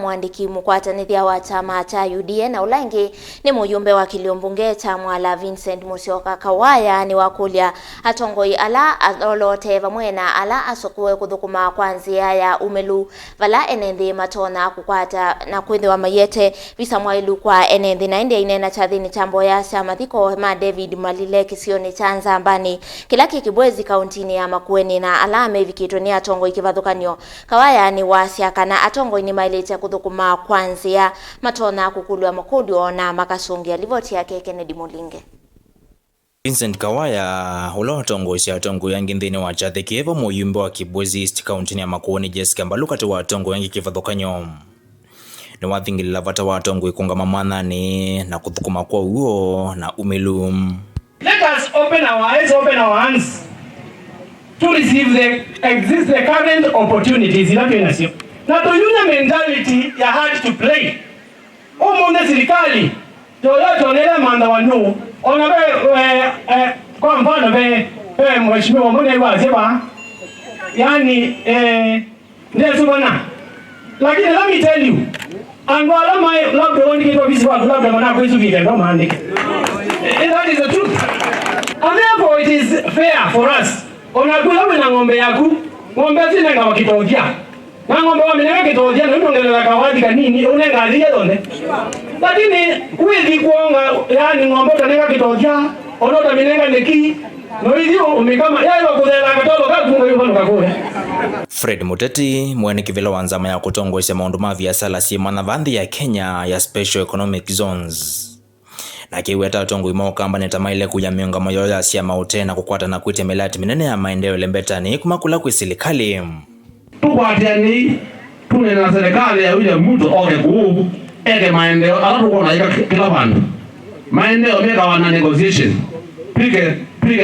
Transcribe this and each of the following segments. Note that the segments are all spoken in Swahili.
Muandiki mukwatanithya wa kyama cha UDA na ulangi ni muyumbe wa kilioniubunge cha Mwala Vincent Musyoka Kawaya niwakulya Atongoi ala oloote vamwe na ala asakue kuthukuma kwa nzia ya Umilu vala enenthi matonya kukwata na kwithiwa mayete visa mwailu kwa enenthi na Aineena kyathini cha mboya cia mathiko ma David Malile kisioni cha nzambani-kibwezi kauntini ya Makueni na ala mevikitwe ni Atongoi kivathukanio. Kawaya ni wasiaka na Atongoi ni mailite kuthukuma kwa nzia matonya kukulwa makudio na makasungia. Livoti yake Kennedy Mulinge. Vincent Kawaya oloote cia Atongoi yangi nthini wa kyathikiva muyumbe wa Kibwezi East County ya Makueni Jessica mbalukati wa Atongoi yangi kivathukanio ni wathingilila vata wa Atongoi kungama mwathani na kuthukuma kwa uo na Umilu. Let us open our eyes, open our hands to receive the current opportunities in Aineena. Na tuyunya mentality ya hard to play. Munene silikali tolela manda wanu ona kwa mfano mheshimiwa munene wazeba yani ndesu bana. Lakini let me tell you, angwala my love the one get visi wa love mana kwa hizo ndo maandike. That is the truth. And therefore it is fair for us. Onakula na ng'ombe yako, ng'ombe zina ngawa kitojia. Na ng'ombe wa minenge kitojia na ndongelera kawadi kanini unenga aliye donde. Lakini kuithi kuonga yani ng'ombe kanenga kitojia, onota minenga neki. No hivyo umekama yale wakuthela katolo katunga yuvano kakule. Fred Muteti mwene kivila wa nzama ya kutongoesya maundu ma biasala siemana vanthi ya Kenya ya Special Economic Zones. Na kiweta Atongoi maukamba netamaile kuya miungamo yoya siya maute na kukwata na kuitembelea minene ya maendeeyo lembetani kumakula kwa silikali. Tukwatiani tune na serikali ya wile mtu oke kuu eke maendeeyo ala tukona ika kila vandu. Maendeeyo meka wana negotiation. Pike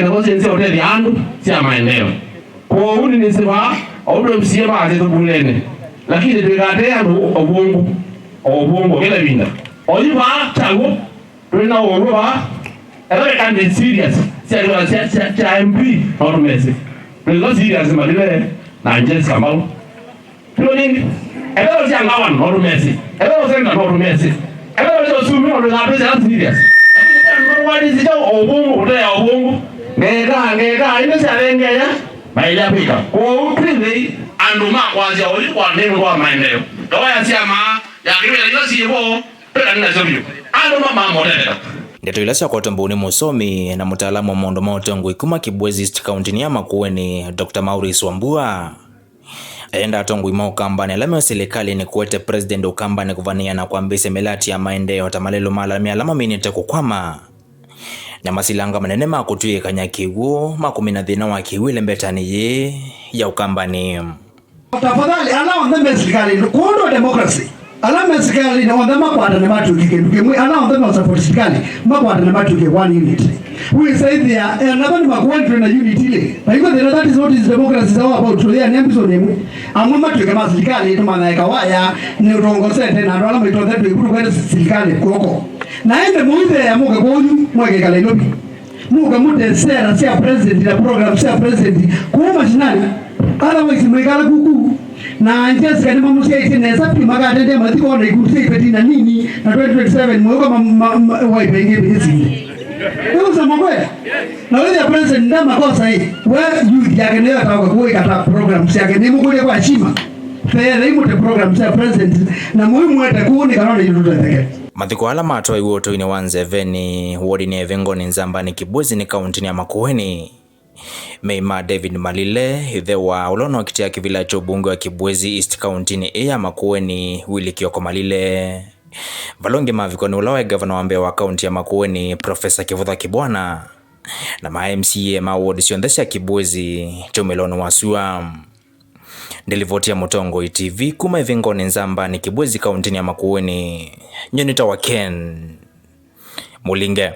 negotiation siya uteli andu siya maendeeyo. Kwa uni nisipa auto msiye baadhi tubulene. Lakini tukate andu obungu kila vinda. Ojiba changu tuna uruwa ewe kandi serious siya MP not messy. Tuna serious malile na Jessica kambalo. Tuna nini? Ewe siya ngawan not messy. Ewe siya not messy. Ewe siya sumi not serious. What is it? Obungu utea obungu. Ngeka ino siya lengeya. Maila pika. Kwa uprive anduma kwazi ya oli kwa nemu kwa maendeeyo. Kawaya siya ma ya kiwele ilo siyevo peka nina sobiyo. Ndeto ilasi ya kwa tombuni musomi na mutaalamu wa maundu ma Atongoi kuma Kibwezi East County ya Makueni Dr. Maurice Wambua. Enda Atongoi maukambani alame wa silikali ni kuwete president ukambani kuvania na kuambise melati ya maendeeyo tamalelo malami alama minite kukwama. Na masilanga manene makutuye kanyakiwu makumina dhina wa kiwile mbetani ye ya ukambani. Tafadhali ala ondeme silikali kuondo demokrasi. Ala mesikali na wanda makwata na matu kike ala wanda ma support sikali makwata na matu kike one unit. We say there another makwata na unit ile. Because that is what is democracy is all about. So there nyambi so nemu amwe matu kama sikali to mana Kawaya ni urongo sente na ala mito that we kuru kwenda sikali koko. Na ende muide ya muka konyu mweke kale nobi. Muka mute sera sia president na program sia president kuma shinani. Ala mwisi mwekala kuku. Na Jessica ni mamusia itineza pima gatende mathiko na ikuti ipetina nini na 2027 mweka waipenge hizi. Kwa mambo na wewe president ndama kosa hii wewe youth yake ndio ataka kuweka program yake ni mkule kwa heshima. Fair imute program ya president na muhimu hata kuone kanona yududu yake. Mathiko ala matoi woto ine 17 wodi ni evengo ni nzambani-kibwezi ni kaunti ya Makueni. Meima David Malile hithewa ulono kitia kivila cha ubunge wa Kibwezi East County ni ya Makueni Willy Kioko Malile. Valonge maviko ni ulawe governor wa Mbeya wa kaunti ya Makueni Professor Kivutha Kibwana. Na ma-MCA ma-ward siondesha Kibwezi chomelono wasua. Ndelivotia Atongoi TV kuma evengo ni nzambani-kibwezi kaunti ya Makueni. Nyonita wa Ken Mulinge.